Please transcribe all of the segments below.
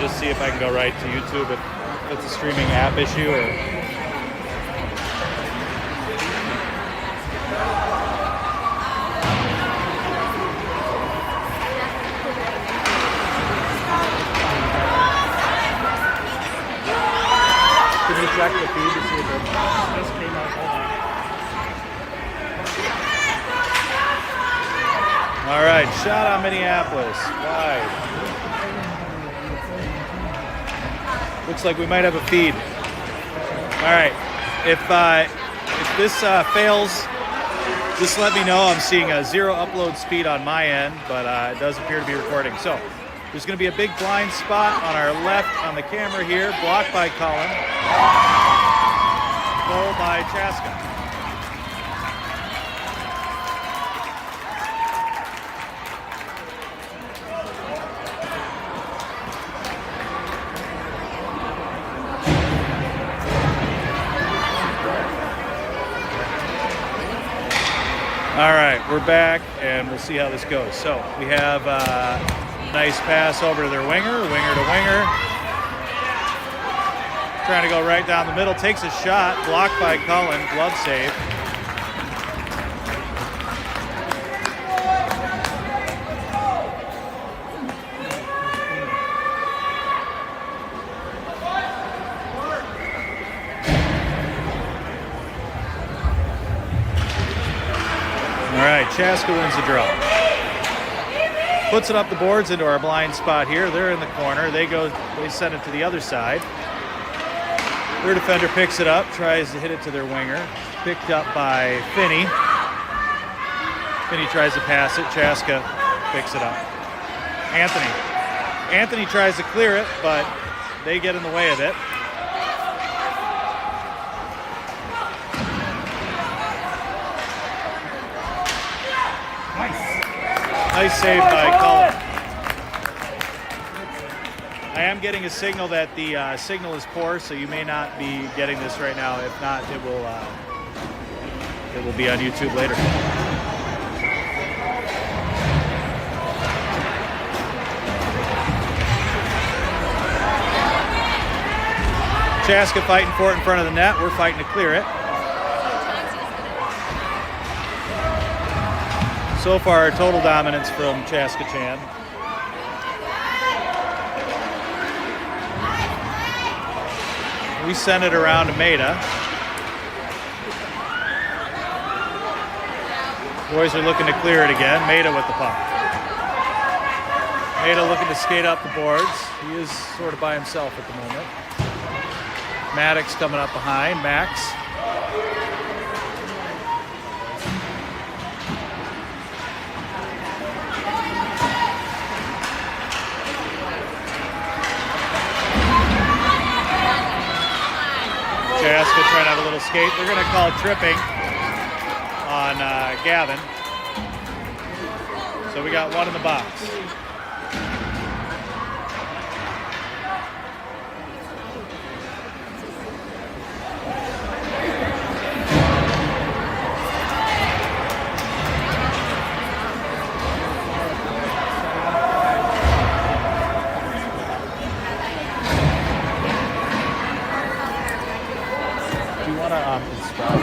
just see if I can go right to YouTube if it's a streaming app issue or. Can you check the feed to see if it just came out? Hold on. All right, shot on Minneapolis. Wide. Looks like we might have a feed. All right, if this fails, just let me know. I'm seeing a 0 upload speed on my end, but it does appear to be recording. So there's going to be a big blind spot on our left on the camera here, blocked by Cullen, goal by Chaska. All right, we're back, and we'll see how this goes. So we have a nice pass over to their winger to winger. Trying to go right down the middle, takes a shot, blocked by Cullen, glove save. All right, Chaska wins the draw. Puts it up the boards into our blind spot here. They're in the corner. They send it to the other side. Their defender picks it up, tries to hit it to their winger. Picked up by Finney. Finney tries to pass it. Chaska picks it up. Anthony tries to clear it, but they get in the way of it. Nice save by Cullen. I am getting a signal that the signal is poor, so you may not be getting this right now. If not, it will be on YouTube later. Chaska fighting for it in front of the net. We're fighting to clear it. So far, total dominance from Chaska Chan. We send it around to Maida. Boys are looking to clear it again. Maida with the puck. Maida looking to skate up the boards. He is sort of by himself at the moment. Maddox coming up behind. Max. Chaska trying to have a little skate. They're going to call tripping on Gavin. So we got one in the box.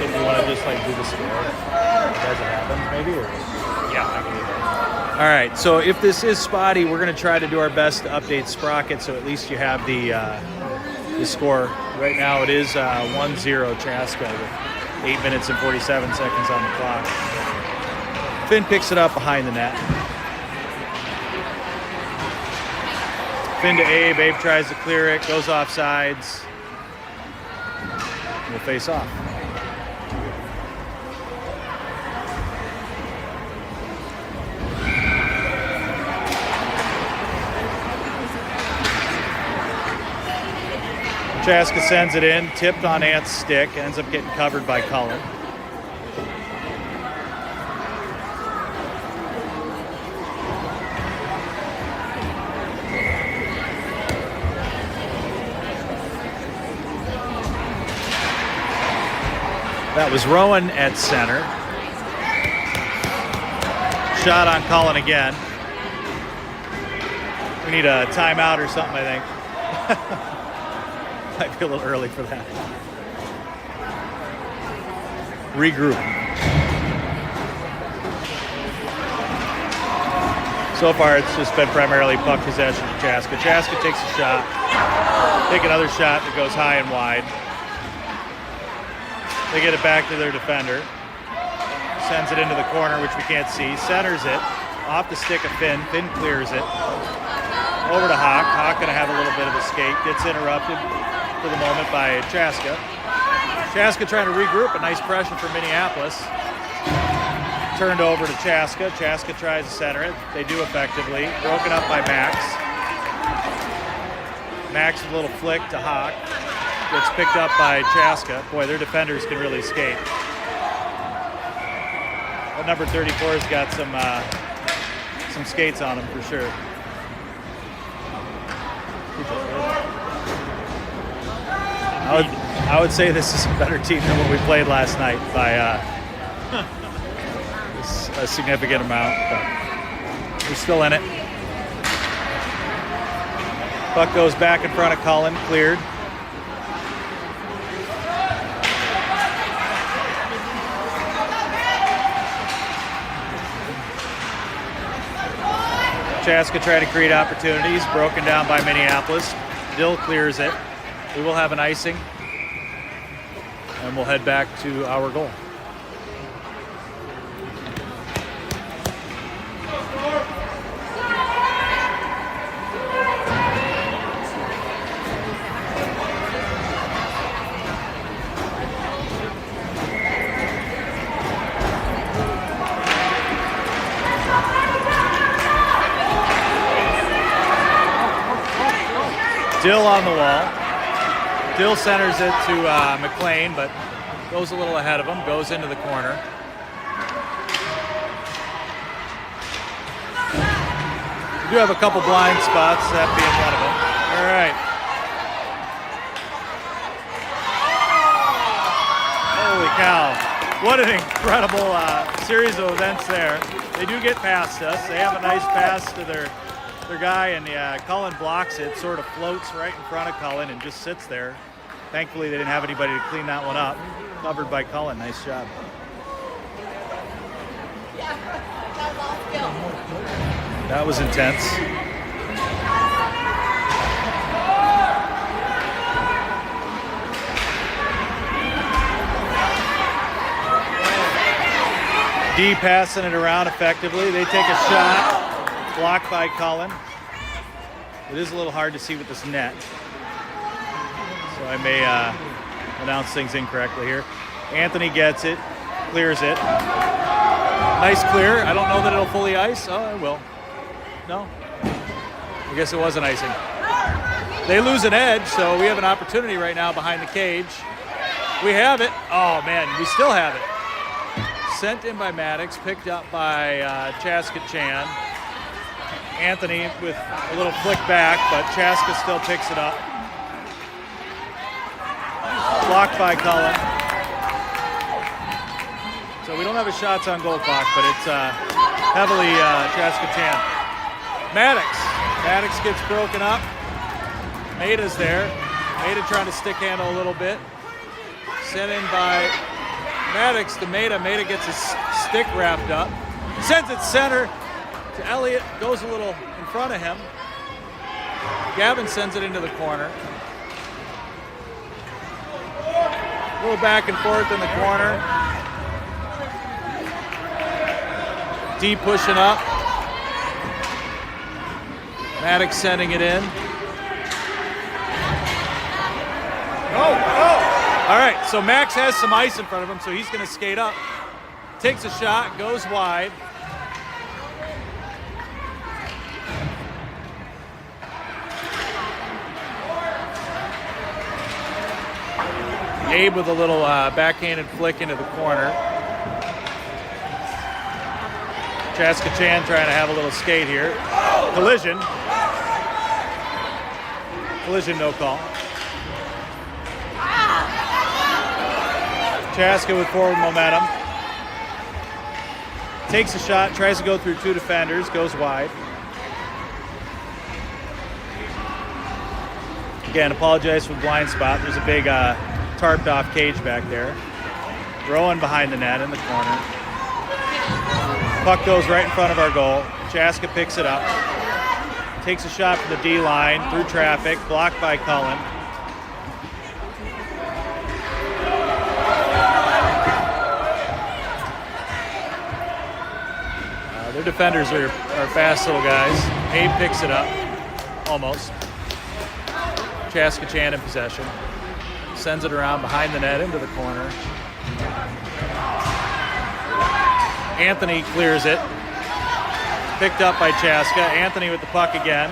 If you want to just like do the score as it happens, maybe, or yeah, I can do that. All right, so if this is spotty, we're going to try to do our best to update Sprocket, so at least you have the score. Right now, it is 1-0 Chaska with 8 minutes and 47 seconds on the clock. Finn picks it up behind the net. Finn to Abe. Abe tries to clear it, goes off sides. We'll face off. Chaska sends it in, tipped on Ant's stick, ends up getting covered by Cullen. That was Rowan at center. Shot on Cullen again. We need a timeout or something, I think. Might be a little early for that. Regroup. So far, it's just been primarily puck possession for Chaska. Chaska takes a shot. Take another shot that goes high and wide. They get it back to their defender. Sends it into the corner, which we can't see. Centers it. Off the stick of Finn. Finn clears it. Over to Hawk. Hawk going to have a little bit of a skate. Gets interrupted for the moment by Chaska. Chaska trying to regroup. A nice pressure from Minneapolis. Turned over to Chaska. Chaska tries to center it. They do effectively. Broken up by Max. Max with a little flick to Hawk. Gets picked up by Chaska. Boy, their defenders can really skate. That number 34's got some skates on him for sure. I would say this is a better team than what we played last night by a significant amount, but we're still in it. Puck goes back in front of Cullen, cleared. Chaska trying to create opportunities, broken down by Minneapolis. Dill clears it. We will have an icing, and we'll head back to our goal. Dill on the wall. Dill centers it to McLean, but goes a little ahead of him, goes into the corner. We do have a couple blind spots, that being one of them. All right. Holy cow. What an incredible series of events there. They do get past us. They have a nice pass to their guy, and Cullen blocks it, sort of floats right in front of Cullen and just sits there. Thankfully, they didn't have anybody to clean that one up. Covered by Cullen. Nice job. That was intense. D passing it around effectively. They take a shot. Blocked by Cullen. It is a little hard to see with this net, so I may announce things incorrectly here. Anthony gets it, clears it. Nice clear. I don't know that it'll fully ice. Oh, it will. No? I guess it was an icing. They lose an edge, so we have an opportunity right now behind the cage. We have it. Oh, man, we still have it. Sent in by Maddox, picked up by Chaska Chan. Anthony with a little flick back, but Chaska still picks it up. Blocked by Cullen. So we don't have a shots on goal clock, but it's heavily Chaska Chan. Maddox gets broken up. Maida's there. Maida trying to stick handle a little bit. Sent in by Maddox to Maida. Maida gets his stick wrapped up. Sends it center to Elliott, goes a little in front of him. Gavin sends it into the corner. A little back and forth in the corner. D pushing up. Maddox sending it in. All right, so Max has some ice in front of him, so he's going to skate up. Takes a shot, goes wide. Abe with a little backhanded flick into the corner. Chaska Chan trying to have a little skate here. Collision. Collision, no call. Chaska with forward momentum. Takes a shot, tries to go through two defenders, goes wide. Again, apologize for the blind spot. There's a big tarped off cage back there. Rowan behind the net in the corner. Puck goes right in front of our goal. Chaska picks it up. Takes a shot from the D line through traffic, blocked by Cullen. Their defenders are fast little guys. Abe picks it up, almost. Chaska Chan in possession. Sends it around behind the net into the corner. Anthony clears it. Picked up by Chaska. Anthony with the puck again.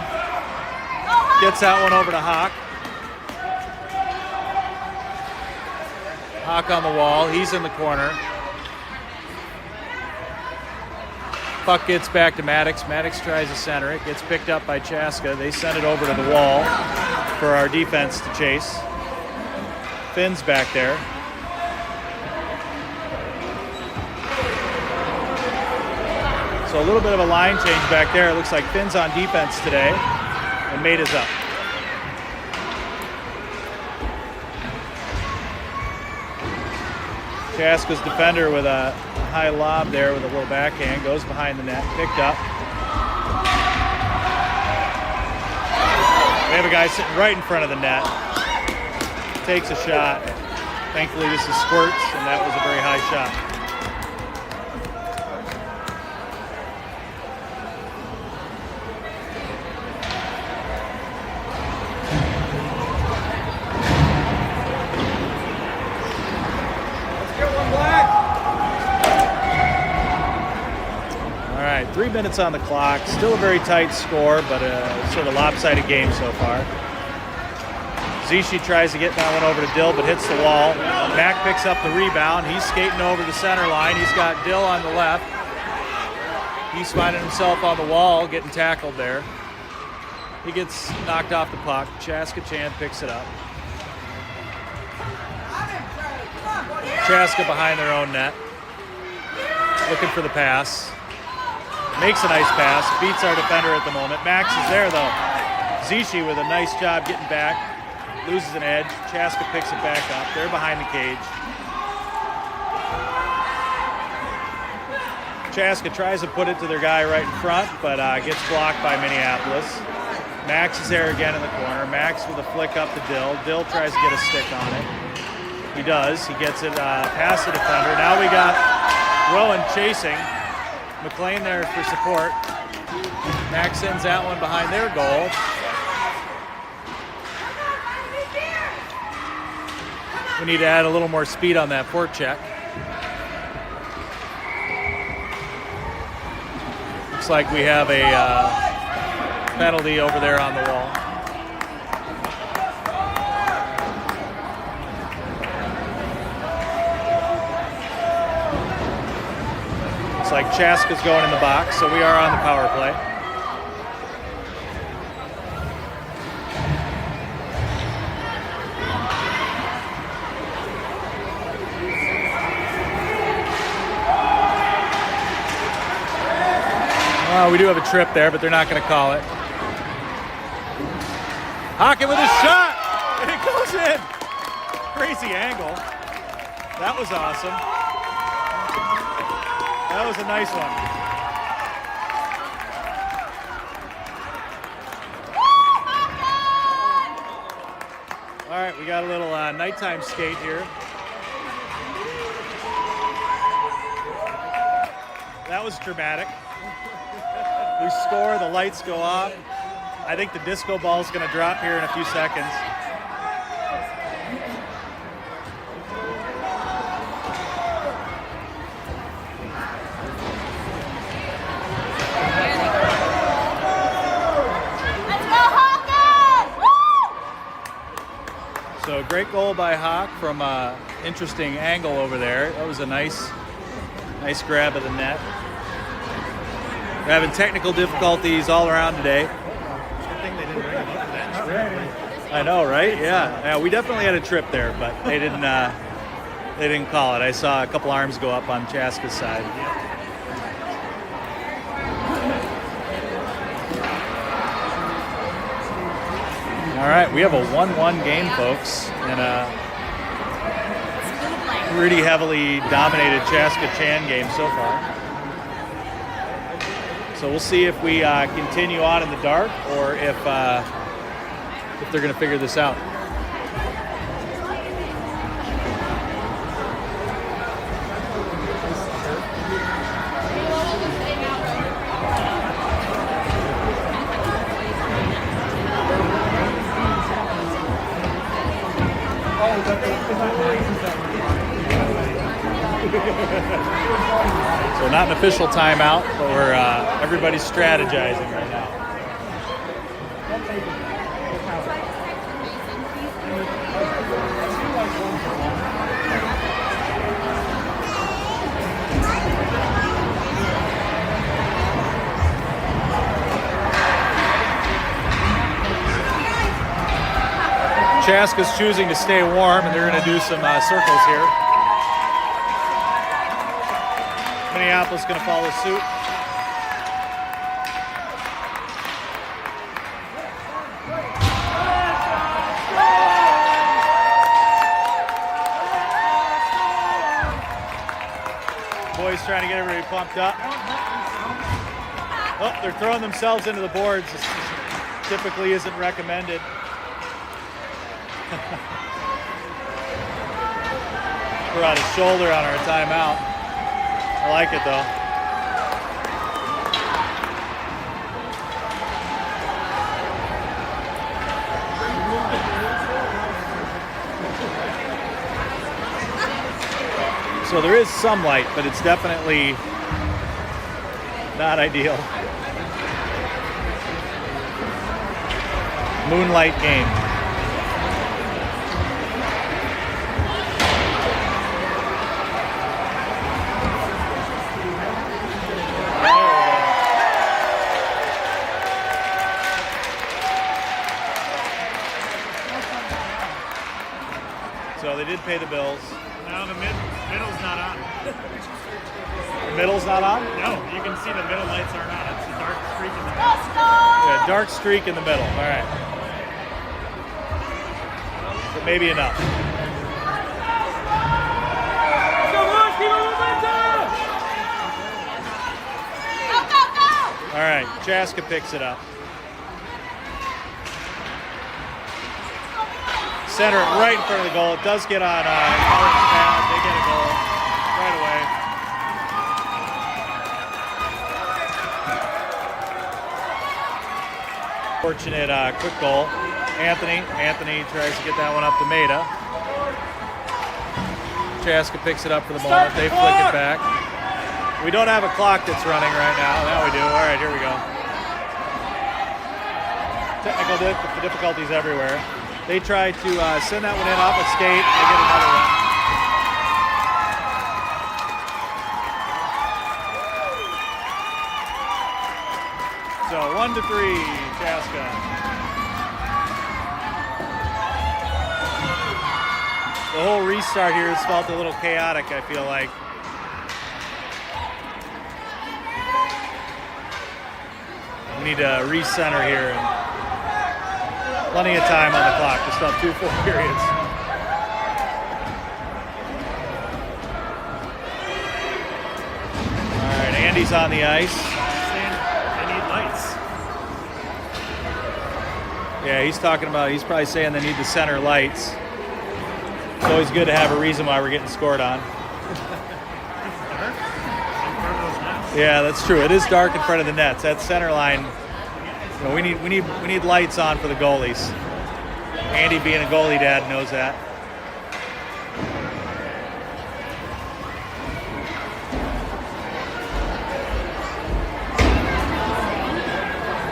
Gets that one over to Hawk. Hawk on the wall. He's in the corner. Puck gets back to Maddox. Maddox tries to center it. Gets picked up by Chaska. They send it over to the wall for our defense to chase. Finn's back there. So a little bit of a line change back there. It looks like Finn's on defense today, and Mate is up. Chaska's defender with a high lob there with a little backhand, goes behind the net, picked up. We have a guy sitting right in front of the net. Takes a shot. Thankfully this is Squirts, and that was a very high shot. All right, 3 minutes on the clock. Still a very tight score, but a sort of lopsided game so far. Zishi tries to get that one over to Dill, but hits the wall. Mack picks up the rebound. He's skating over the center line. He's got Dill on the left. He's finding himself on the wall, getting tackled there. He gets knocked off the puck. Chaska Chan picks it up. Chaska behind their own net. Looking for the pass. Makes a nice pass. Beats our defender at the moment. Max is there, though. Zishi with a nice job getting back. Loses an edge. Chaska picks it back up. They're behind the cage. Chaska tries to put it to their guy right in front, but gets blocked by Minneapolis. Max is there again in the corner. Max with a flick up to Dill. Dill tries to get a stick on it. He does. He gets it past the defender. Now we got Rowan chasing. McLean there for support. Max sends that one behind their goal. We need to add a little more speed on that forecheck. Looks like we have a penalty over there on the wall. Looks like Chaska's going in the box, so we are on the power play. We do have a trip there, but they're not going to call it. Hockett with a shot, and it goes in. Crazy angle. That was awesome. That was a nice one. All right, we got a little nighttime skate here. That was dramatic. We score, the lights go off. I think the disco ball is going to drop here in a few seconds. Let's go, Hawkins! Woo! So great goal by Hawk from an interesting angle over there. That was a nice grab of the net. We're having technical difficulties all around today. I know, right? Yeah, we definitely had a trip there, but they didn't call it. I saw a couple arms go up on Chaska's side. All right, we have a 1-1 game, folks, in a pretty heavily dominated Chaska Chan game so far. So we'll see if we continue on in the dark or if they're going to figure this out. So not an official timeout, but we're everybody's strategizing right now. Chaska's choosing to stay warm, and they're going to do some circles here. Minneapolis going to follow suit. Boys trying to get everybody pumped up. Oh, they're throwing themselves into the boards. This typically isn't recommended. We're on his shoulder on our timeout. I like it though. So there is some light, but it's definitely not ideal. Moonlight game. So they did pay the bills. No, the middle's not on. The middle's not on? No, you can see the middle lights aren't on. It's a dark streak in the middle. Let's go! Yeah, dark streak in the middle. All right. But maybe enough. Go, go, go! All right, Chaska picks it up. Center it right in front of the goal. It does get on Alex pad. They get a goal right away. Fortunate quick goal. Anthony tries to get that one up to Maida. Chaska picks it up for the moment. They flick it back. We don't have a clock that's running right now. Now we do. All right, here we go. Technical difficulties everywhere. They try to send that one in off a skate. They get another one. So 1-3, Chaska. The whole restart here has felt a little chaotic, I feel like. We need to recenter here. Plenty of time on the clock. We still have 2 full periods. All right, Andy's on the ice. They need lights. Yeah, he's probably saying they need the center lights. It's always good to have a reason why we're getting scored on. Yeah, that's true. It is dark in front of the nets. That center line. You know, we need lights on for the goalies. Andy, being a goalie dad, knows that.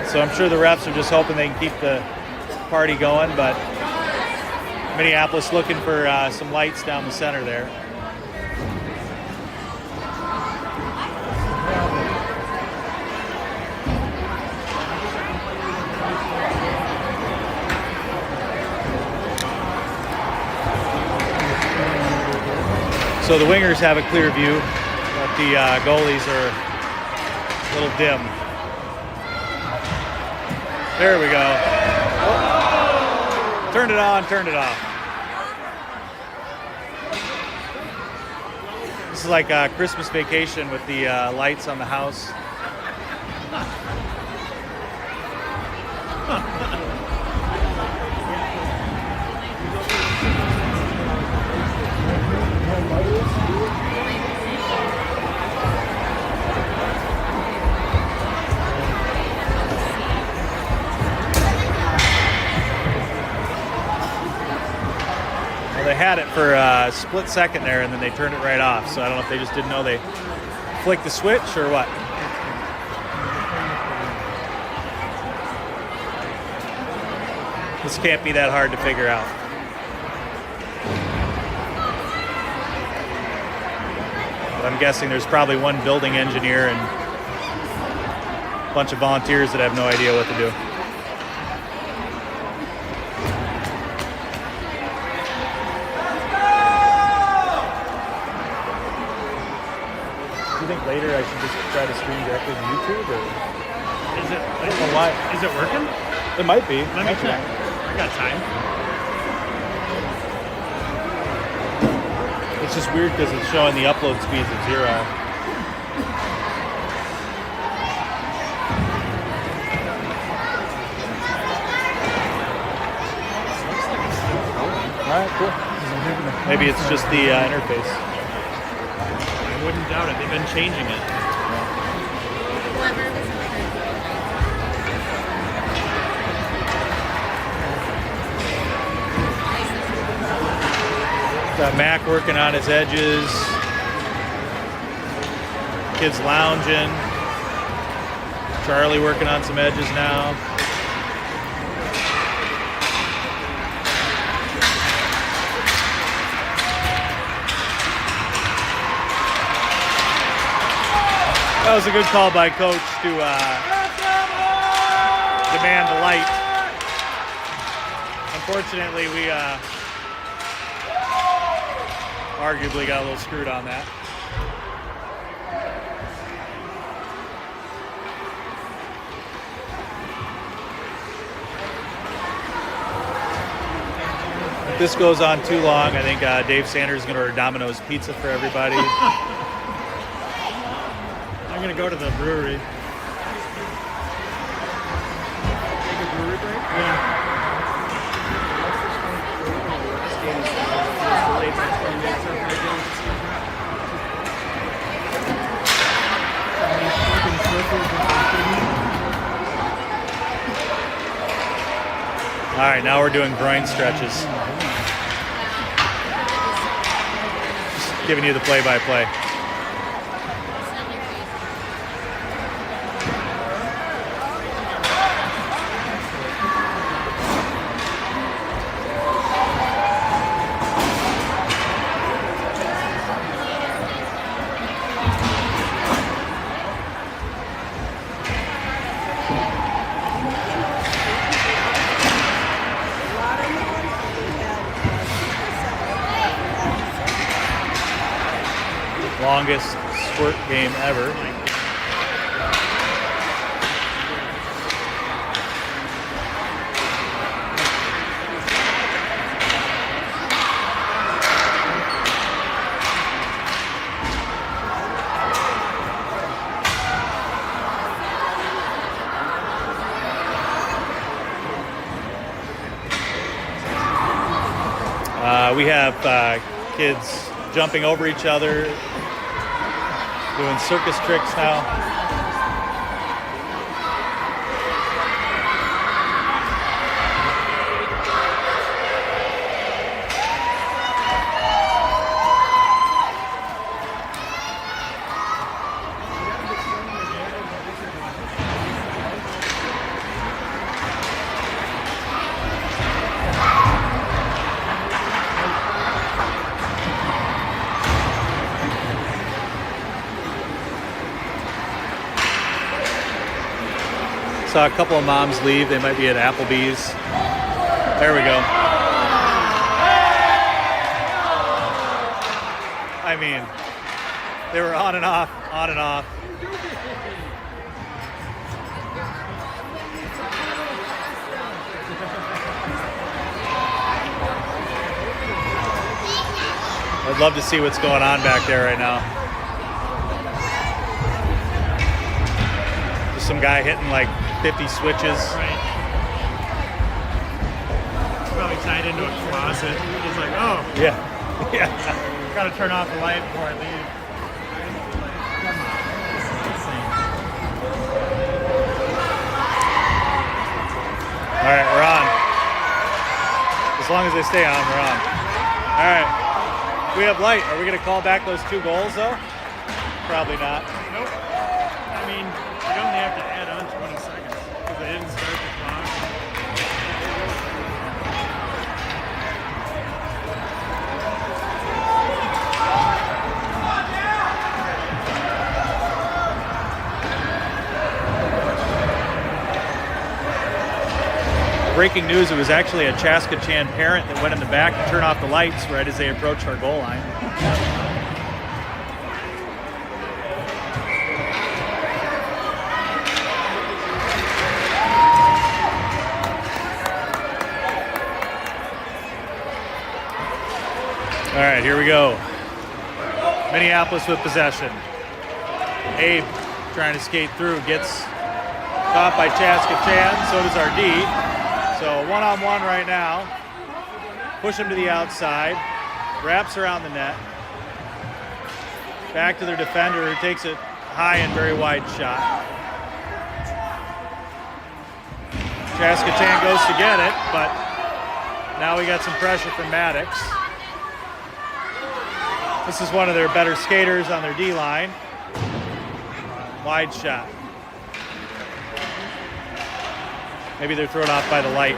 So I'm sure the refs are just hoping they can keep the party going, but Minneapolis looking for some lights down the center there. So the wingers have a clear view, but the goalies are a little dim. There we go. Turned it on, turned it off. This is like a Christmas Vacation with the lights on the house. They had it for a split second there, and then they turned it right off. So I don't know if they just didn't know they flicked the switch or what. This can't be that hard to figure out. But I'm guessing there's probably one building engineer and a bunch of volunteers that have no idea what to do. Do you think later I should just try to stream directly to YouTube, or Is it? I don't know why? Is it working? It might be. Let me check. I got time. It's just weird because it's showing the upload speeds at 0. All right, cool. Maybe it's just the interface. I wouldn't doubt it. They've been changing it. Got Mac working on his edges. Kids lounging. Charlie working on some edges now. That was a good call by Coach to demand the light. Unfortunately, we arguably got a little screwed on that. If this goes on too long, I think Dave Sanders is going to order Domino's pizza for everybody. I'm gonna go to the brewery. Take a brewery break? Yeah. All right, now we're doing groin stretches. Just giving you the play-by-play. Longest squirt game ever. We have kids jumping over each other, doing circus tricks now. Saw a couple of moms leave. They might be at Applebee's. There we go. I mean, they were on and off, on and off. I'd love to see what's going on back there right now. Just some guy hitting like 50 switches. Right. Probably tied into a closet. He's like, oh, Yeah. Yeah. gotta turn off the light before I leave. Come on. All right, we're on. As long as they stay on, we're on. All right. We have light. Are we going to call back those 2 goals, though? Probably not. Nope. I mean, you only have to add on 20 seconds because they didn't start the clock. Breaking news, it was actually a Chaska Chan parent that went in the back to turn off the lights right as they approached our goal line. All right, here we go. Minneapolis with possession. Abe trying to skate through, gets caught by Chaska Chan, so does our D. So one-on-one right now. Push him to the outside. Wraps around the net. Back to their defender who takes it high and very wide shot. Chaska Chan goes to get it, but now we got some pressure from Maddox. This is one of their better skaters on their D line. Wide shot. Maybe they're thrown off by the light.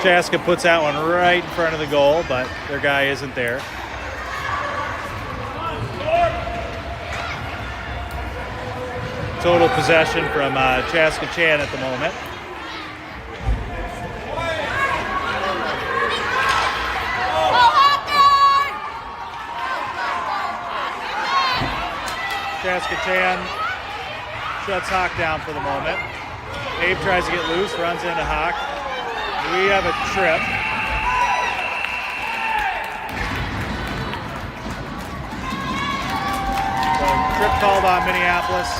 Chaska puts that one right in front of the goal, but their guy isn't there. Total possession from Chaska Chan at the moment. Chaska Chan shuts Hawk down for the moment. Abe tries to get loose, runs into Hawk. We have a trip. So, trip called on Minneapolis.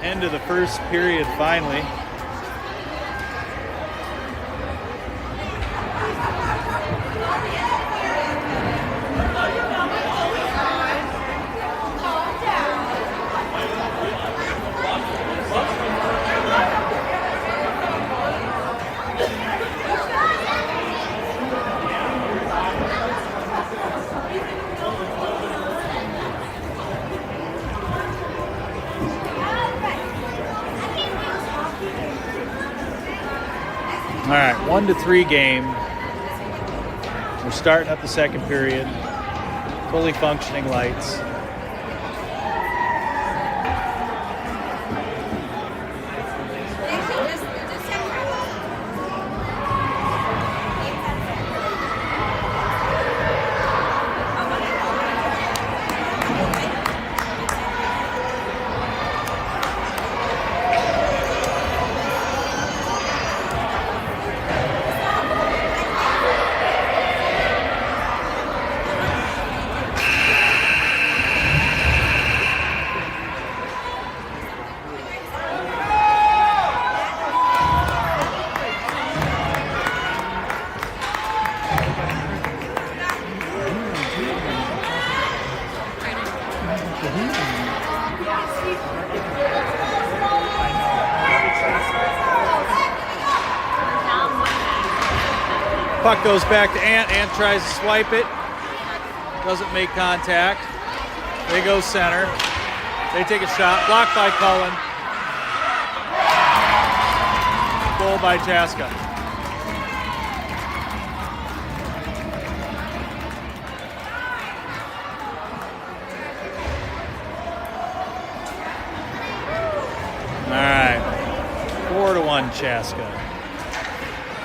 End of the first period finally. All right, 1-3 game. We're starting up the second period. Fully functioning lights. Puck goes back to Ant. Ant tries to swipe it. Doesn't make contact. They go center. They take a shot. Blocked by Cullen. Goal by Chaska. All right. 4-1 Chaska.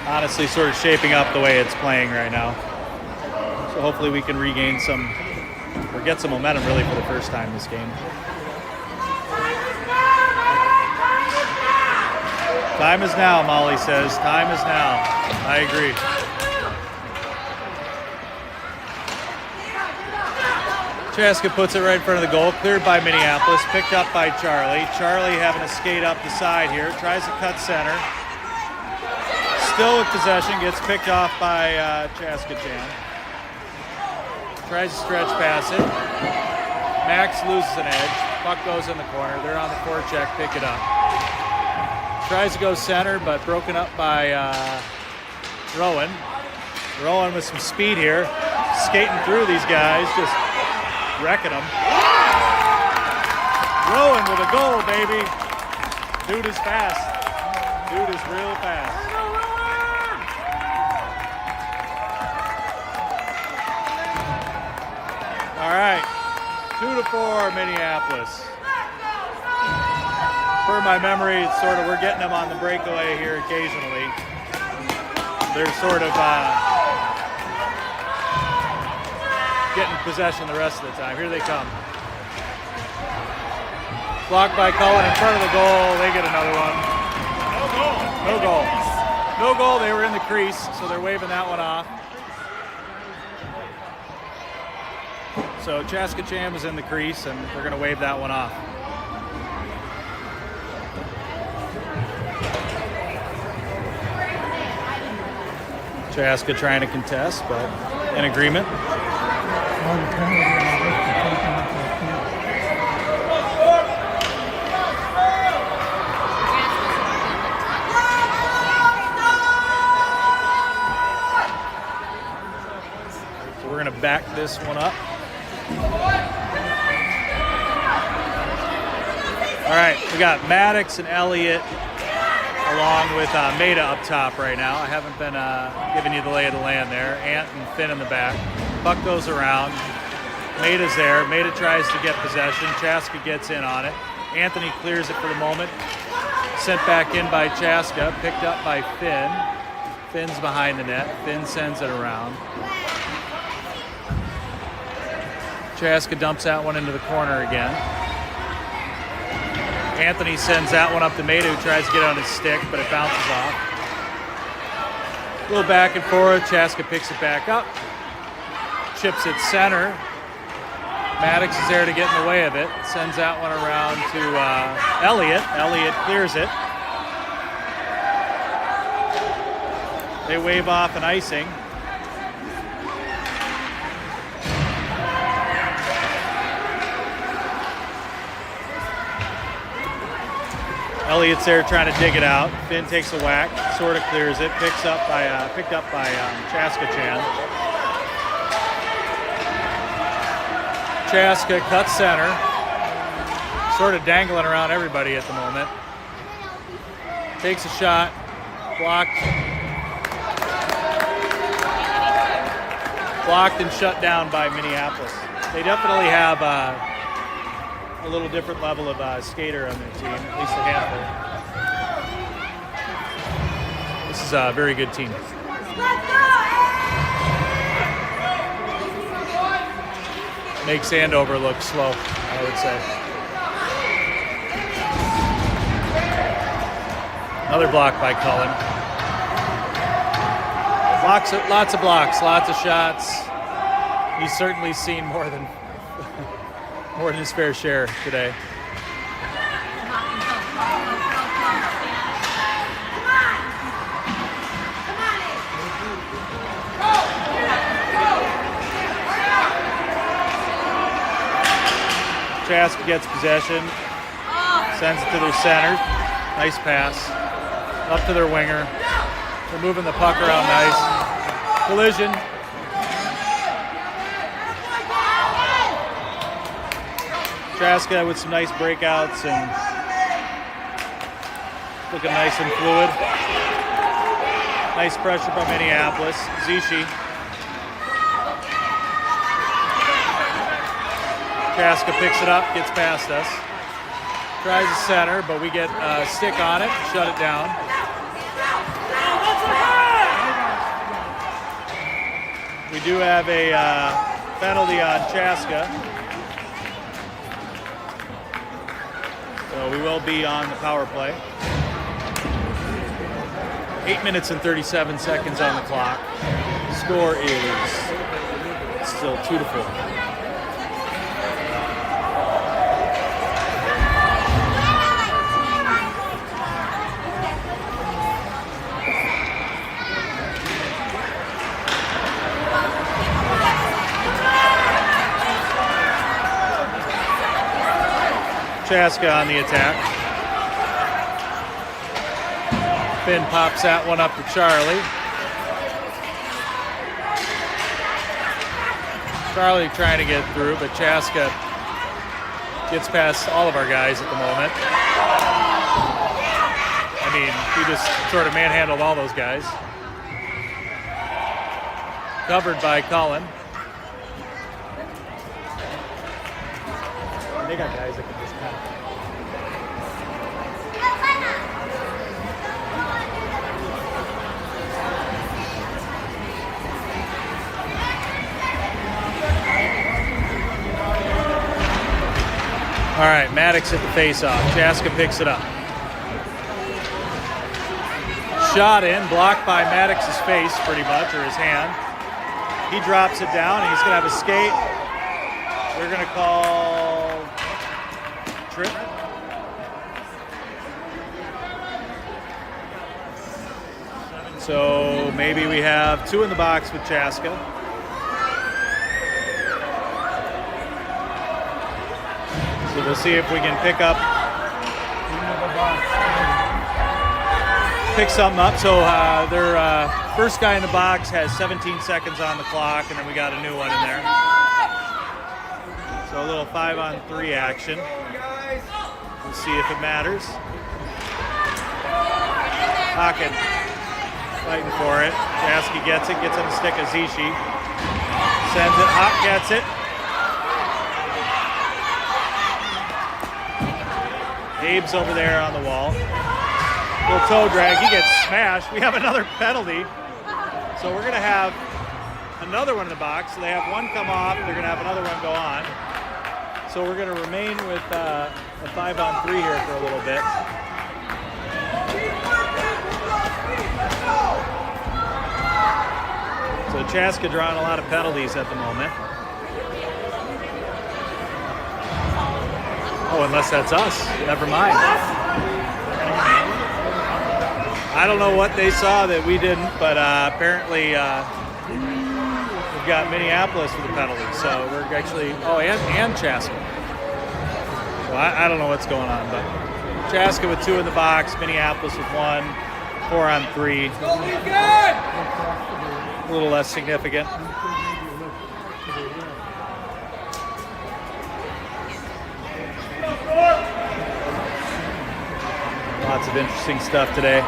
Honestly, sort of shaping up the way it's playing right now. So hopefully we can regain some or get some momentum really for the first time this game. Time is now, Molly says. Time is now. I agree. Chaska puts it right in front of the goal. Cleared by Minneapolis. Picked up by Charlie. Charlie having to skate up the side here. Tries to cut center. Still with possession. Gets picked off by Chaska Chan. Tries to stretch pass it. Max loses an edge. Puck goes in the corner. They're on the forecheck. Pick it up. Tries to go center, but broken up by Rowan. Rowan with some speed here. Skating through these guys. Just wrecking them. Rowan with a goal, baby. Dude is fast. Dude is real fast. All right, 2-4 Minneapolis. Per my memory, it's sort of, we're getting them on the breakaway here occasionally. They're sort of getting possession the rest of the time. Here they come. Blocked by Cullen in front of the goal. They get another one. No goal. No goal. No goal. They were in the crease, so they're waving that one off. So Chaska Chan was in the crease, and they're going to wave that one off. Chaska trying to contest, but in agreement. So we're going to back this one up. All right, we got Maddox and Elliott along with Maida up top right now. I haven't been giving you the lay of the land there. Ant and Finn in the back. Puck goes around. Maida's there. Maida tries to get possession. Chaska gets in on it. Anthony clears it for the moment. Sent back in by Chaska. Picked up by Finn. Finn's behind the net. Finn sends it around. Chaska dumps that one into the corner again. Anthony sends that one up to Maida, who tries to get on his stick, but it bounces off. A little back and forth. Chaska picks it back up. Chips it center. Maddox is there to get in the way of it. Sends that one around to Elliott. Elliott clears it. They wave off an icing. Elliott's there trying to dig it out. Finn takes a whack, sort of clears it. Picked up by Chaska Chan. Chaska cuts center. Sort of dangling around everybody at the moment. Takes a shot. Blocked. Blocked and shut down by Minneapolis. They definitely have a little different level of skater on their team, at least a handful. This is a very good team. Makes Andover look slow, I would say. Another block by Cullen. Lots of blocks, lots of shots. He's certainly seen more than his fair share today. Chaska gets possession, sends it to their center. Nice pass. Up to their winger. They're moving the puck around nice. Collision. Chaska with some nice breakouts and looking nice and fluid. Nice pressure by Minneapolis. Zishi. Chaska picks it up, gets past us. Tries the center, but we get a stick on it, shut it down. We do have a penalty on Chaska. So we will be on the power play. 8 minutes and 37 seconds on the clock. The score is still 2-4. Chaska on the attack. Finn pops that one up to Charlie. Charlie trying to get through, but Chaska gets past all of our guys at the moment. I mean, he just sort of manhandled all those guys. Covered by Cullen. They got guys that can just kind of... All right, Maddox at the face-off. Chaska picks it up. Shot in, blocked by Maddox's face pretty much, or his hand. He drops it down, and he's going to have a skate. We're going to call trip. So maybe we have 2 in the box with Chaska. So we'll see if we can pick something up. So their first guy in the box has 17 seconds on the clock, and then we got a new one in there. So a little 5-on-3 action. We'll see if it matters. Hawken fighting for it. Chaska gets it, gets on the stick of Zishi. Sends it, Hawk gets it. Abe's over there on the wall. Little toe drag, he gets smashed. We have another penalty. So we're gonna have another one in the box. So they have one come off, they're gonna have another one go on. So we're gonna remain with a 5-on-3 here for a little bit. So Chaska drawing a lot of penalties at the moment. Oh, unless that's us. Never mind. I don't know what they saw that we didn't, but apparently we've got Minneapolis with a penalty. So we're actually, and Chaska. So I don't know what's going on, but Chaska with 2 in the box, Minneapolis with 1, 4-on-3. A little less significant. Lots of interesting stuff today.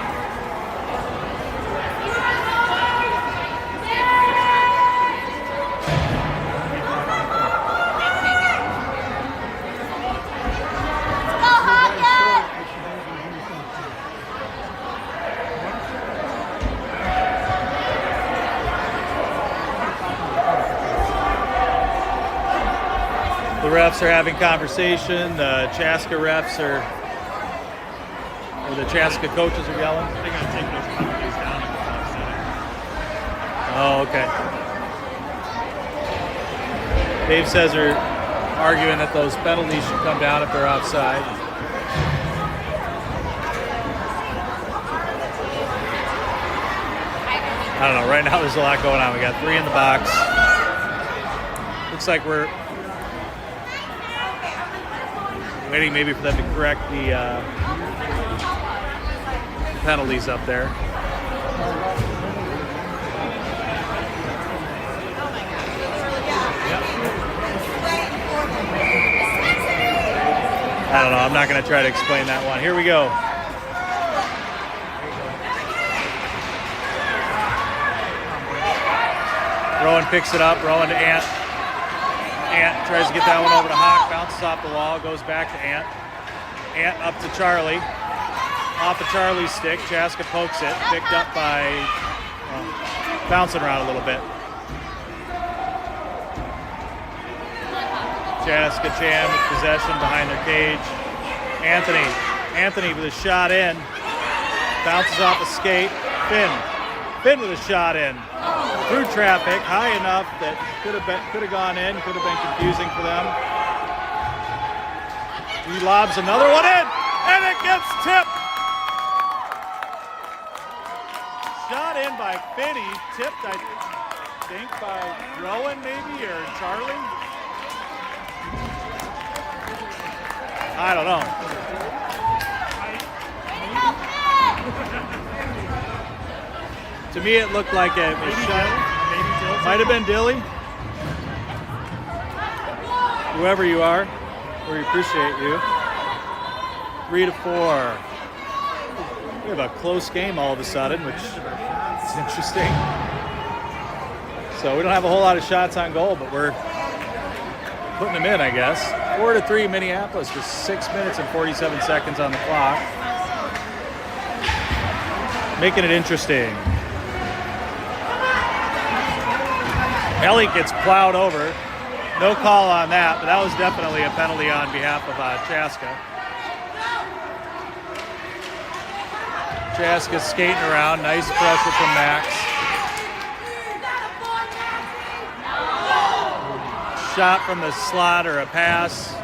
The refs are having conversation. The Chaska refs or the Chaska coaches are yelling. They're going to take those penalties down in the top setting. Oh, okay. Dave says they're arguing that those penalties should come down if they're outside. I don't know. Right now there's a lot going on. We got 3 in the box. Looks like we're waiting maybe for them to correct the penalties up there. I don't know. I'm not going to try to explain that one. Here we go. Rowan picks it up. Rowan to Ant. Ant tries to get that one over to Hawk. Bounces off the wall. Goes back to Ant. Ant up to Charlie. Off of Charlie's stick. Chaska pokes it. Picked up by bouncing around a little bit. Chaska Chan with possession behind their cage. Anthony with a shot in. Bounces off a skate. Finn with a shot in. Through traffic, high enough that could have gone in, could have been confusing for them. He lobs another one in, and it gets tipped. Shot in by Finney, tipped I think by Rowan maybe, or Charlie. I don't know. To me, it looked like a shot. Might have been Dilly. Whoever you are, we appreciate you. 3-4. We have a close game all of a sudden, which is interesting. So we don't have a whole lot of shots on goal, but we're putting them in, I guess. 4-3 Minneapolis with 6 minutes and 47 seconds on the clock. Making it interesting. Elliott gets plowed over. No call on that, but that was definitely a penalty on behalf of Chaska. Chaska's skating around. Nice pressure from Max. Shot from the slot or a pass.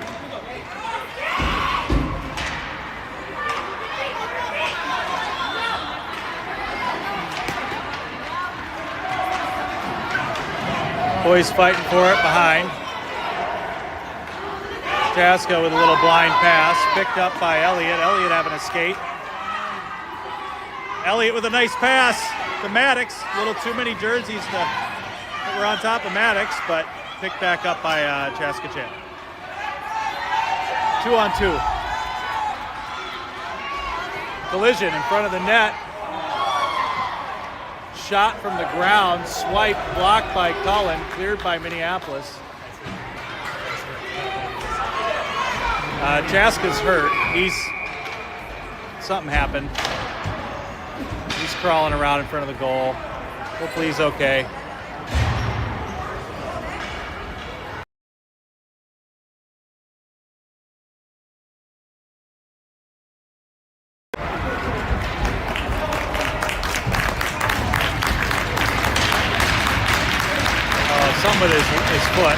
Boys fighting for it behind. Chaska with a little blind pass, picked up by Elliott. Elliott having a skate. Elliott with a nice pass to Maddox. A little too many jerseys that were on top of Maddox, but picked back up by Chaska Chan. 2-on-2. Collision in front of the net. Shot from the ground, swipe, blocked by Cullen, cleared by Minneapolis. Chaska's hurt. Something happened. He's crawling around in front of the goal. Hopefully he's okay. With his foot.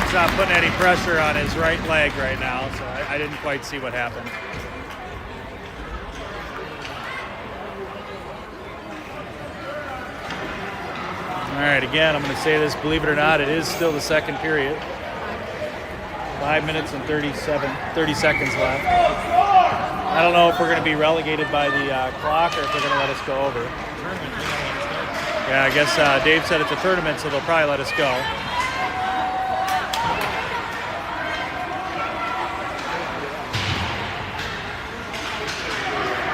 He's not putting any pressure on his right leg right now, so I didn't quite see what happened. All right, again, I'm going to say this, believe it or not, it is still the second period. 5 minutes and 30 seconds left. I don't know if we're going to be relegated by the clock or if they're going to let us go over. Yeah, I guess Dave said it's a tournament, so they'll probably let us go.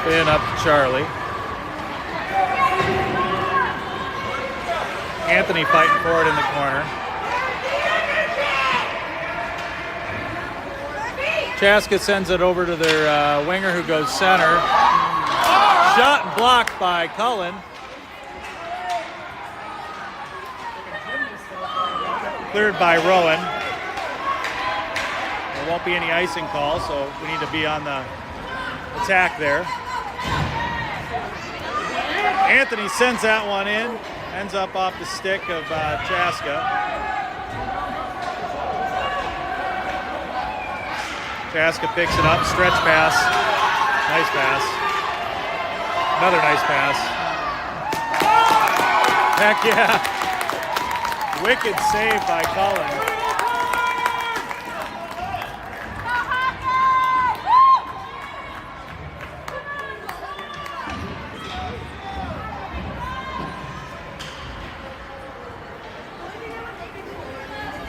In up to Charlie. Anthony fighting for it in the corner. Chaska sends it over to their winger who goes center. Shot and blocked by Cullen. Cleared by Rowan. There won't be any icing call, so we need to be on the attack there. Anthony sends that one in. Ends up off the stick of Chaska. Chaska picks it up, stretch pass. Nice pass. Another nice pass. Heck yeah. Wicked save by Cullen.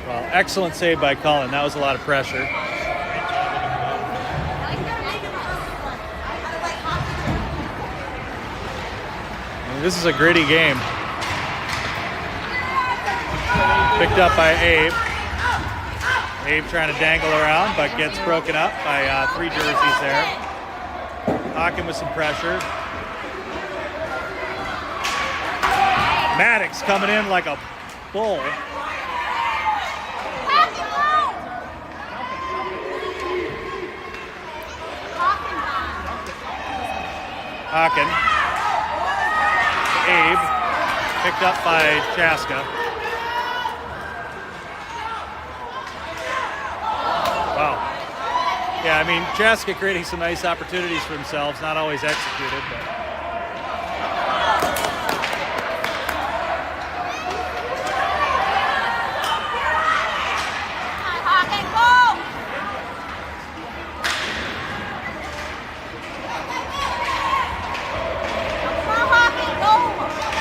Well, excellent save by Cullen. That was a lot of pressure. This is a gritty game. Picked up by Abe. Abe trying to dangle around, but gets broken up by 3 jerseys there. Hawken with some pressure. Maddox coming in like a bull. Hawken. Abe. Picked up by Chaska. Wow. Yeah, I mean, Chaska creating some nice opportunities for themselves, not always executed, but.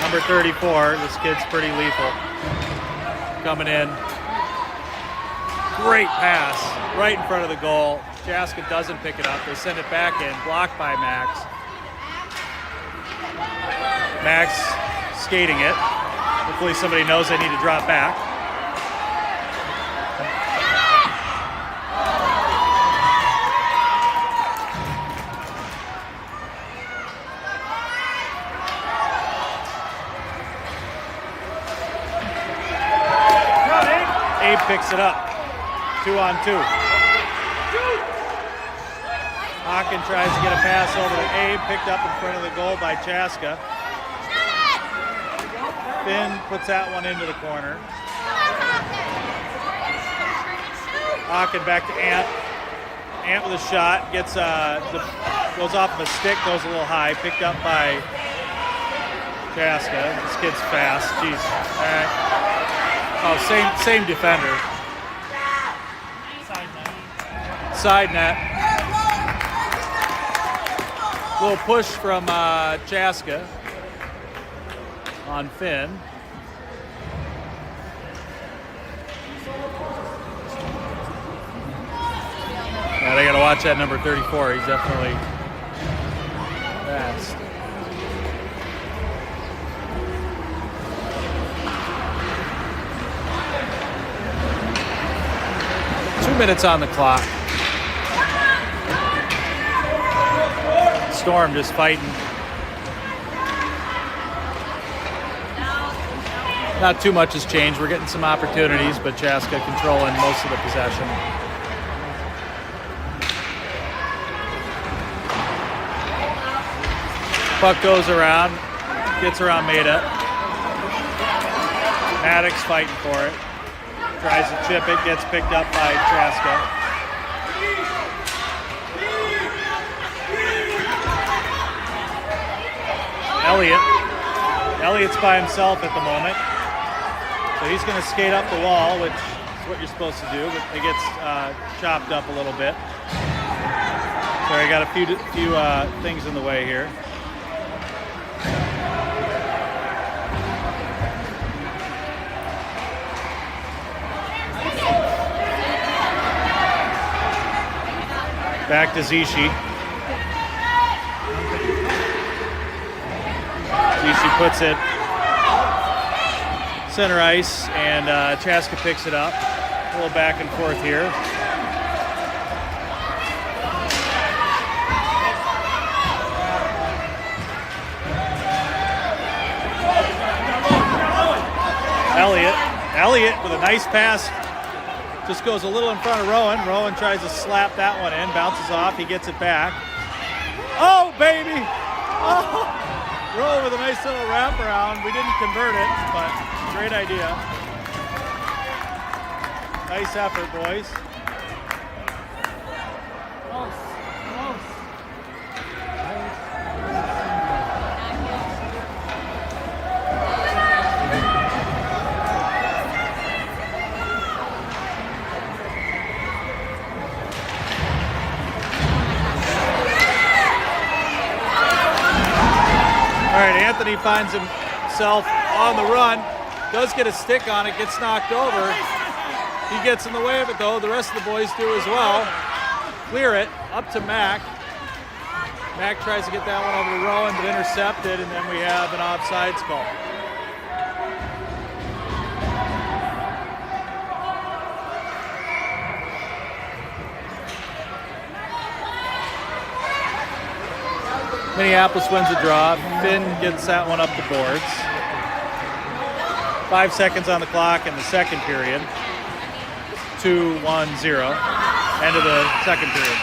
Number 34, this kid's pretty lethal. Coming in. Great pass right in front of the goal. Chaska doesn't pick it up. They send it back in, blocked by Max. Max skating it. Hopefully somebody knows they need to drop back. Abe picks it up. 2-on-2. Hawken tries to get a pass over to Abe, picked up in front of the goal by Chaska. Finn puts that one into the corner. Hawken back to Ant. Ant with a shot, gets goes off of a stick, goes a little high, picked up by Chaska. This kid's fast. Jeez. All right. Oh, same defender. Side net. Little push from Chaska on Finn. Yeah, they got to watch that number 34. He's definitely fast. Minutes on the clock. Storm just fighting. Not too much has changed. We're getting some opportunities, but Chaska controlling most of the possession. Puck goes around, gets around Maida. Maddox fighting for it. Tries to chip it, gets picked up by Chaska. Elliott's by himself at the moment. So he's going to skate up the wall, which is what you're supposed to do, but it gets chopped up a little bit. Sorry, I got a few things in the way here. Back to Zishi. Zishi puts it center ice, and Chaska picks it up. A little back and forth here. Elliott with a nice pass. Just goes a little in front of Rowan. Rowan tries to slap that one in, bounces off, he gets it back. Oh, baby! Oh! Rowan with a nice little wraparound. We didn't convert it, but great idea. Nice effort, boys. Anthony finds himself on the run, does get a stick on it, gets knocked over. He gets in the way of it though, the rest of the boys do as well. Clear it, up to Mac. Mac tries to get that one over to Rowan, but intercepted, and then we have an offsides call. Minneapolis wins the draw. Finn gets that one up the boards. 5 seconds on the clock in the second period. 2-1-0. End of the second period.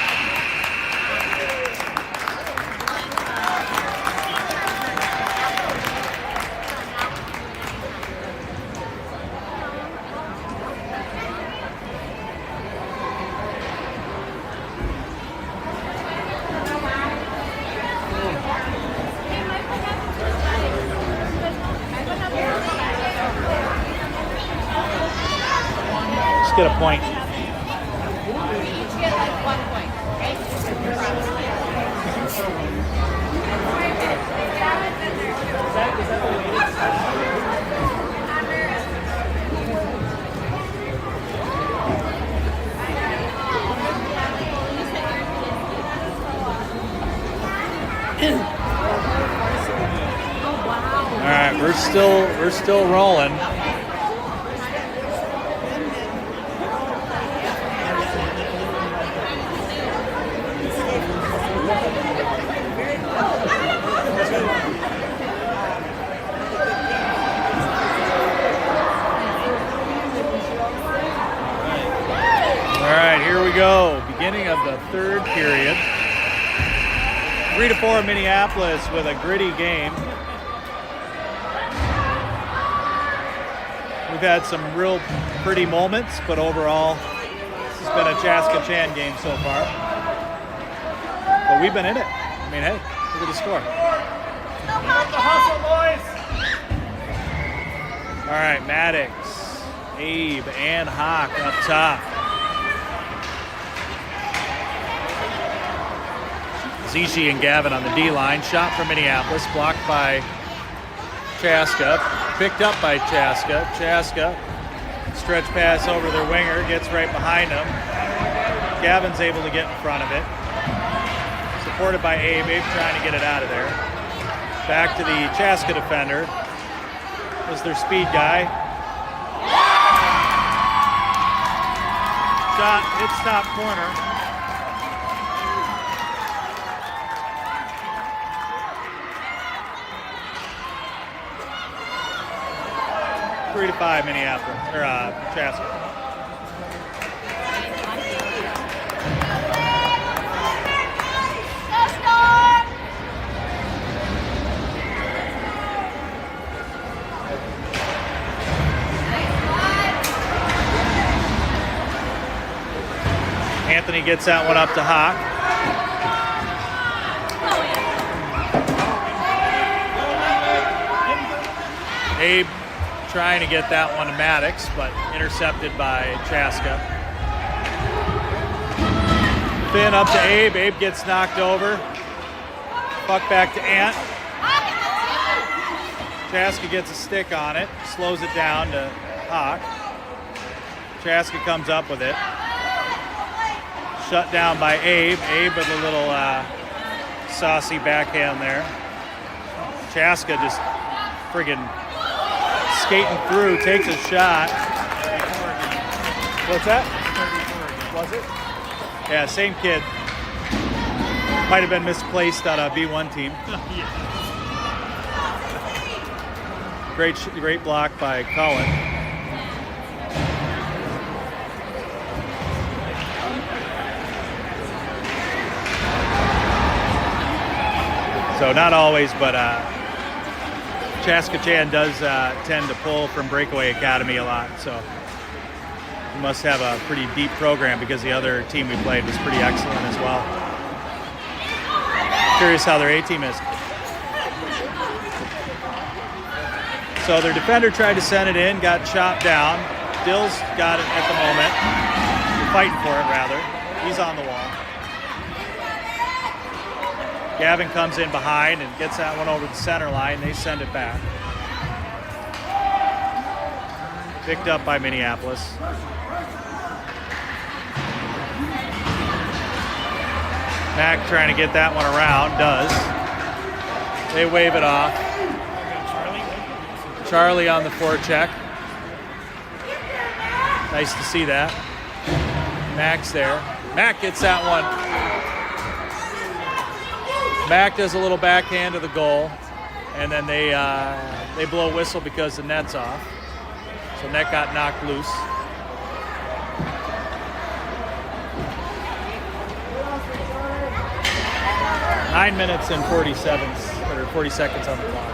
Each get a point. Each get like 1 point, okay? All right, we're still rolling. All right, here we go. Beginning of the third period. 3-4 Minneapolis with a gritty game. We've had some real pretty moments, but overall, this has been a Chaska Chan game so far. But we've been in it. I mean, hey, look at the score. The hustle, boys. All right, Maddox, Abe, and Hawk up top. Zishi and Gavin on the D-line. Shot from Minneapolis, blocked by Chaska. Picked up by Chaska. Chaska, stretch pass over their winger, gets right behind him. Gavin's able to get in front of it. Supported by Abe. Abe trying to get it out of there. Back to the Chaska defender. Was their speed guy. Shot, hits top corner. 3-5 Minneapolis, or Chaska. Anthony gets that one up to Hawk. Abe trying to get that one to Maddox, but intercepted by Chaska. Finn up to Abe. Abe gets knocked over. Puck back to Ant. Chaska gets a stick on it, slows it down to Hawk. Chaska comes up with it. Shut down by Abe. Abe with a little saucy backhand there. Chaska just friggin' skating through, takes a shot. What's that? Was it? Yeah, same kid. Might have been misplaced on a B1 team. Great block by Cullen. So not always, but Chaska Chan does tend to pull from Breakaway Academy a lot. So you must have a pretty deep program because the other team we played was pretty excellent as well. Curious how their A team is. So their defender tried to send it in, got chopped down. Dill's got it at the moment. They're fighting for it, rather. He's on the wall. Gavin comes in behind and gets that one over the center line. They send it back. Picked up by Minneapolis. Mac trying to get that one around, does. They wave it off. Charlie on the forecheck. Nice to see that. Mac's there. Mac gets that one. Mac does a little backhand to the goal, and then they blow a whistle because the net's off. So net got knocked loose. Nine minutes and 40 seconds on the clock.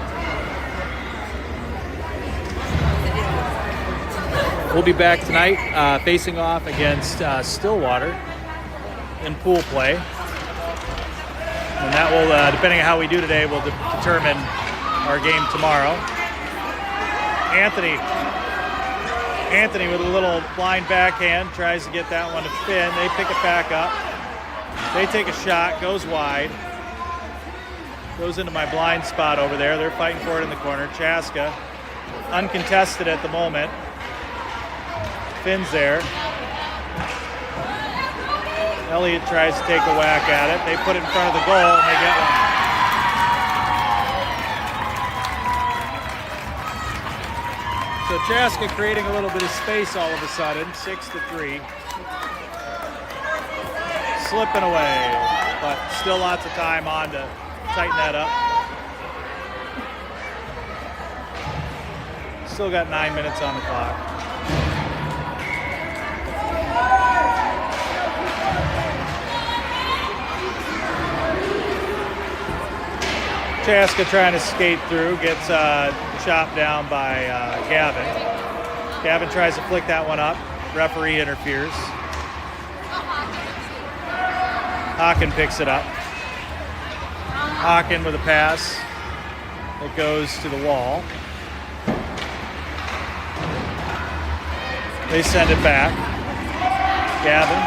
We'll be back tonight facing off against Stillwater in pool play. And that will, depending on how we do today, will determine our game tomorrow. Anthony Anthony with a little blind backhand tries to get that one to Finn. They pick it back up. They take a shot, goes wide. Goes into my blind spot over there. They're fighting for it in the corner. Chaska, uncontested at the moment. Finn's there. Elliott tries to take a whack at it. They put it in front of the goal and they get one. So Chaska creating a little bit of space all of a sudden, 6-3. Slipping away, but still lots of time on to tighten that up. Still got 9 minutes on the clock. Chaska trying to skate through, gets chopped down by Gavin. Gavin tries to flick that one up. Referee interferes. Hawken picks it up. Hawken with a pass that goes to the wall. They send it back. Gavin,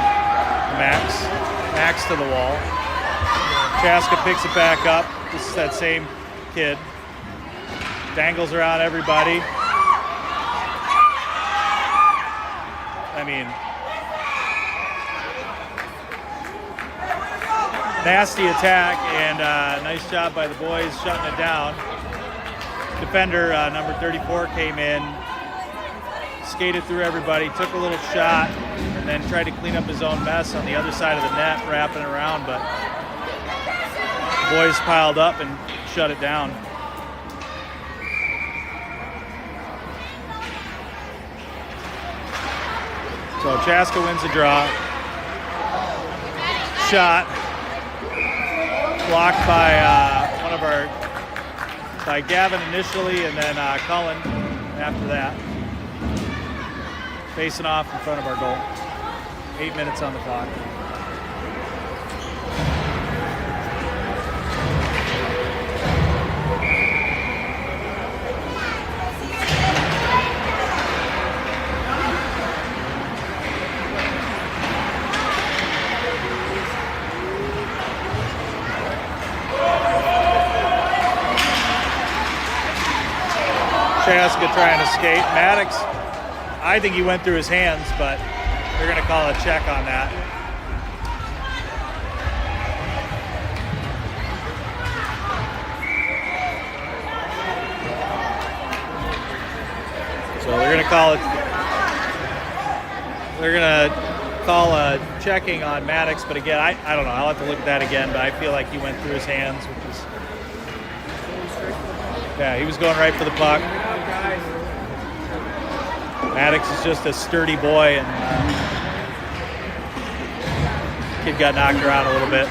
Max to the wall. Chaska picks it back up. This is that same kid. Dangles around everybody. I mean, nasty attack, and nice job by the boys shutting it down. Defender number 34 came in, skated through everybody, took a little shot, and then tried to clean up his own mess on the other side of the net, wrapping around, but the boys piled up and shut it down. So Chaska wins the draw. Shot blocked by by Gavin initially, and then Cullen after that. Facing off in front of our goal. 8 minutes on the clock. Chaska trying to skate. Maddox, I think he went through his hands, but they're going to call a check on that. So they're going to call it. They're going to call a checking on Maddox, but again, I don't know. I'll have to look at that again, but I feel like he went through his hands, which is. Yeah, he was going right for the puck. Maddox is just a sturdy boy, and kid got knocked around a little bit.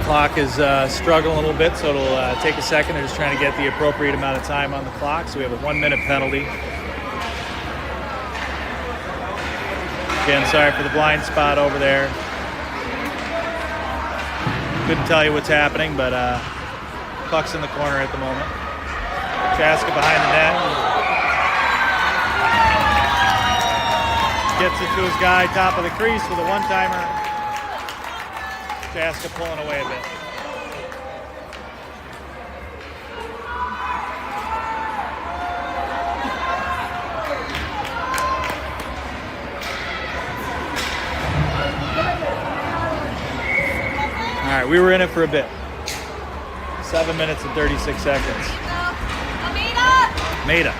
Clock is struggling a little bit, so it'll take a second. They're just trying to get the appropriate amount of time on the clock. So we have a 1 minute penalty. Again, sorry for the blind spot over there. Couldn't tell you what's happening, but puck's in the corner at the moment. Chaska behind the net. Gets it to his guy, top of the crease with a one-timer. Chaska pulling away a bit. All right, we were in it for a bit. 7 minutes and 36 seconds. Maida.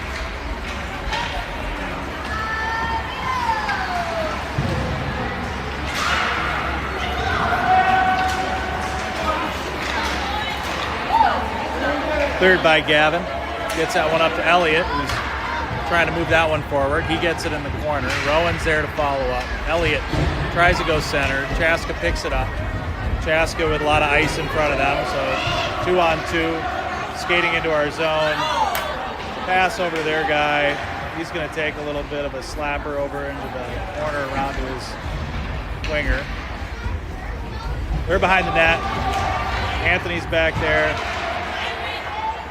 Third by Gavin. Gets that one up to Elliott, who's trying to move that one forward. He gets it in the corner. Rowan's there to follow up. Elliott tries to go center. Chaska picks it up. Chaska with a lot of ice in front of them, so 2-on-2, skating into our zone. Pass over to their guy. He's going to take a little bit of a slapper over into the corner around to his winger. They're behind the net. Anthony's back there.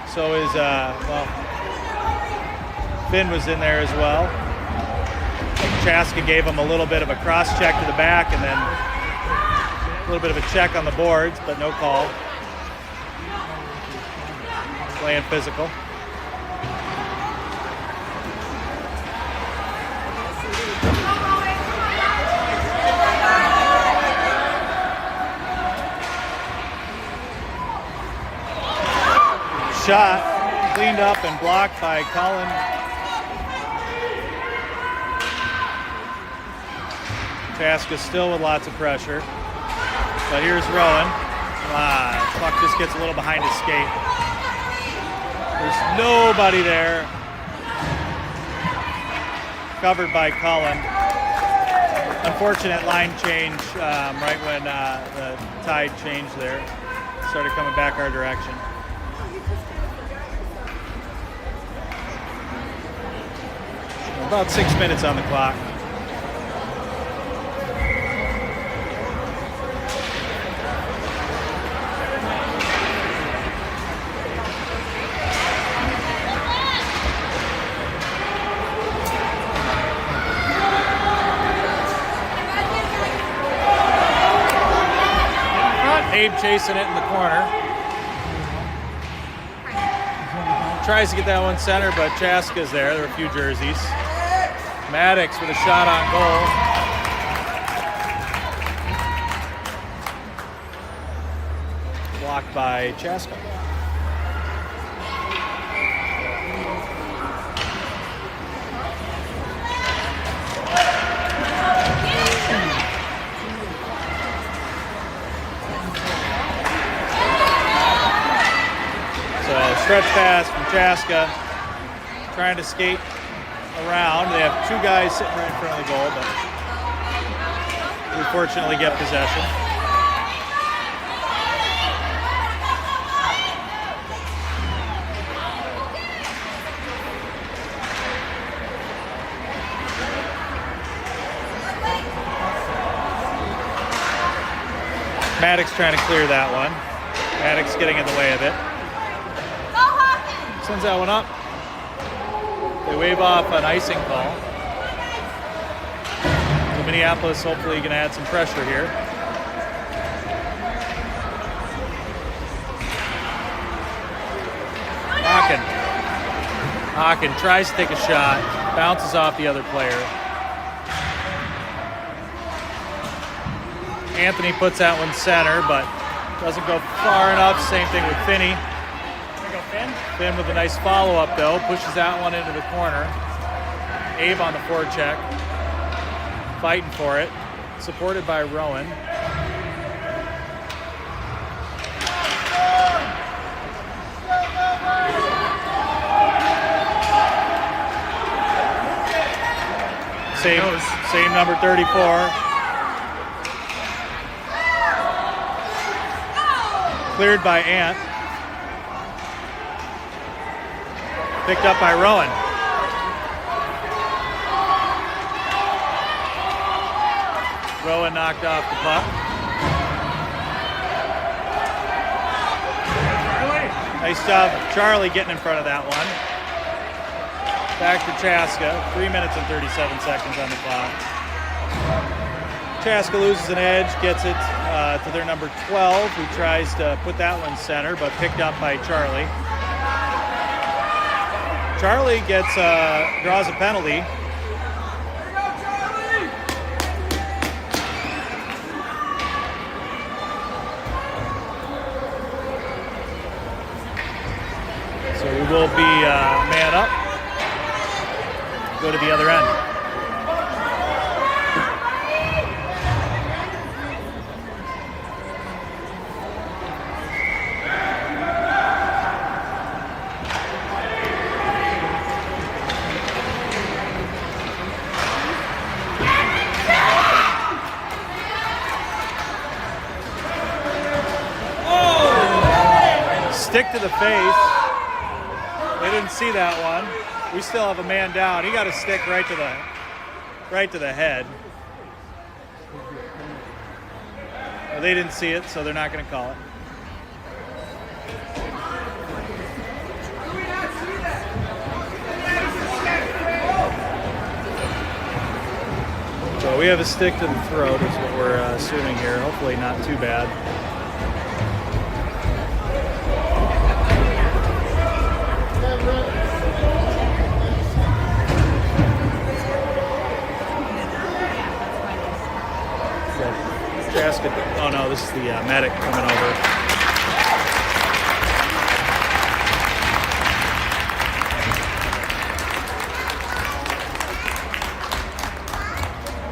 So is, Finn was in there as well. Chaska gave him a little bit of a cross check to the back and then a little bit of a check on the boards, but no call. Playing physical. Shot cleaned up and blocked by Cullen. Chaska still with lots of pressure. But here's Rowan. Puck just gets a little behind his skate. There's nobody there. Covered by Cullen. Unfortunate line change right when the tide changed there. Started coming back our direction. About 6 minutes on the clock. Abe chasing it in the corner. Tries to get that one center, but Chaska's there. There are a few jerseys. Maddox with a shot on goal. Blocked by Chaska. Stretch pass from Chaska, trying to skate around. They have two guys sitting right in front of the goal, but we fortunately get possession. Maddox trying to clear that one. Maddox getting in the way of it. Sends that one up. They wave off an icing call. So Minneapolis hopefully going to add some pressure here. Hawken tries to take a shot, bounces off the other player. Anthony puts that one center, but doesn't go far enough. Same thing with Finney. Finn with a nice follow-up, though. Pushes that one into the corner. Abe on the forecheck. Fighting for it. Supported by Rowan. Same number 34. Cleared by Ant. Picked up by Rowan. Rowan knocked off the puck. Nice job, Charlie getting in front of that one. Back to Chaska. 3 minutes and 37 seconds on the clock. Chaska loses an edge, gets it to their number 12, who tries to put that one center, but picked up by Charlie. Charlie draws a penalty. So we will be man up. Go to the other end. stick to the face. They didn't see that one. We still have a man down. He got a stick right to the head. Well, they didn't see it, so they're not going to call it. So we have a stick to the throat is what we're assuming here. Hopefully not too bad. Chaska, oh no, this is the medic coming over.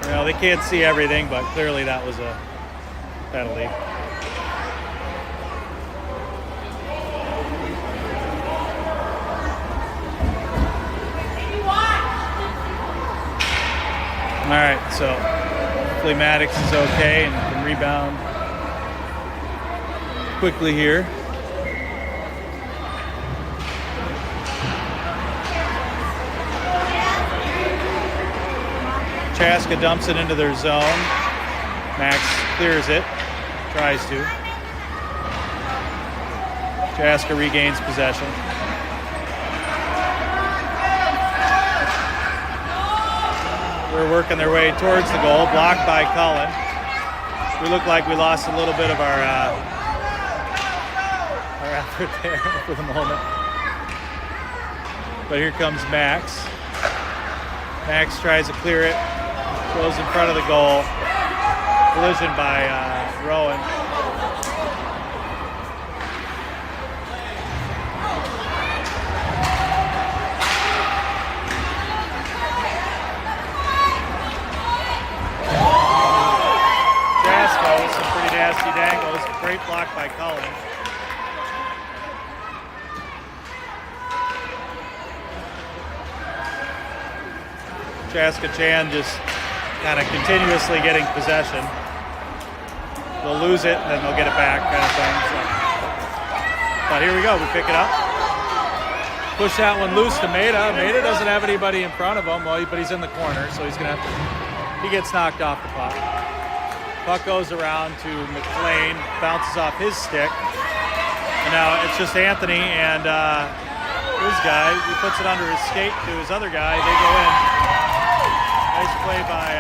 You know, they can't see everything, but clearly that was a penalty. All right, so hopefully Maddox is okay and can rebound quickly here. Chaska dumps it into their zone. Max clears it, tries to. Chaska regains possession. They're working their way towards the goal, blocked by Cullen. We look like we lost a little bit of our effort there for the moment. But here comes Max. Max tries to clear it, goes in front of the goal. Collision by Rowan. Nasty dangles, great block by Cullen. Chaska Chan just kind of continuously getting possession. They'll lose it, and then they'll get it back, kind of thing. So. But here we go, we pick it up. Push that one loose to Maida. Maida doesn't have anybody in front of him, but he's in the corner, so he's gonna have to, he gets knocked off the puck. Puck goes around to McLean, bounces off his stick. And now it's just Anthony and his guy. He puts it under his skate to his other guy. They go in. Nice play by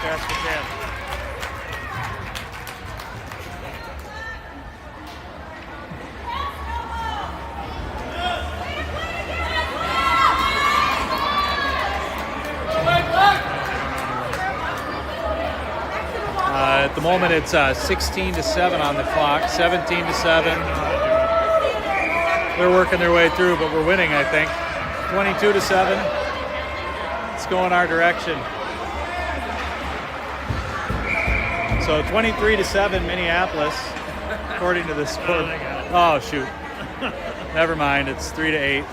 Chaska Chan. At the moment, it's 16-7 on the clock, 17-7. They're working their way through, but we're winning, I think. 22-7. It's going our direction. So 23-7 Minneapolis, according to this score. Oh, shoot. Never mind, it's 3-8.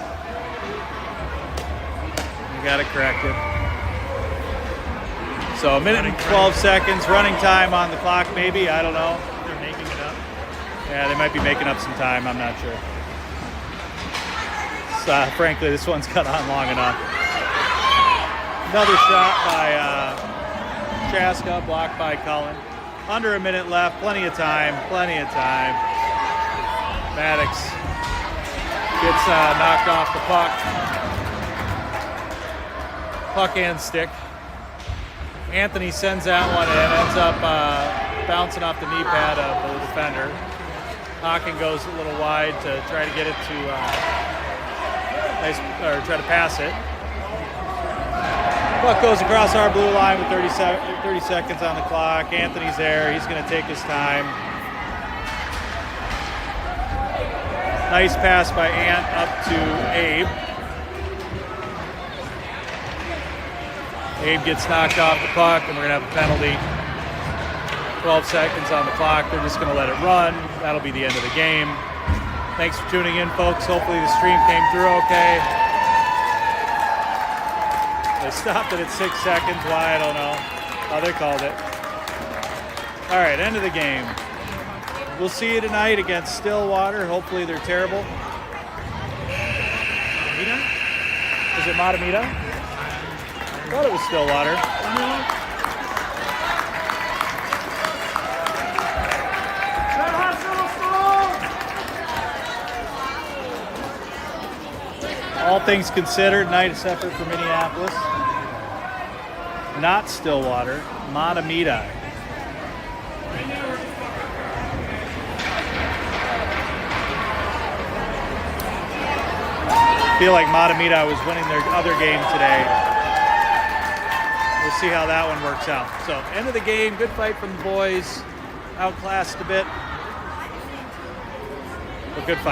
You got it corrected. So a minute and 12 seconds, running time on the clock maybe, I don't know. They're making it up. Yeah, they might be making up some time, I'm not sure. So, frankly, this one's got on long enough. Another shot by Chaska, blocked by Cullen. Under a minute left, plenty of time. Maddox gets knocked off the puck. Puck and stick. Anthony sends that one in, ends up bouncing off the knee pad of the defender. Hawken goes a little wide to try to get it to try to pass it. Puck goes across our blue line with 30 seconds on the clock. Anthony's there. He's going to take his time. Nice pass by Ant up to Abe. Abe gets knocked off the puck, and we're going to have a penalty. 12 seconds on the clock. They're just going to let it run. That'll be the end of the game. Thanks for tuning in, folks. Hopefully the stream came through okay. They stopped it at 6 seconds. Why, I don't know. Oh, they called it. All right, end of the game. we'll see you tonight against Stillwater. Hopefully they're terrible. Is it Matamita? I thought it was Stillwater. All things considered, nice effort for Minneapolis. Not Stillwater, Matamita. I feel like Matamita was winning their other game today. We'll see how that one works out. So, end of the game, good fight from the boys. Outclassed a bit, but good fight.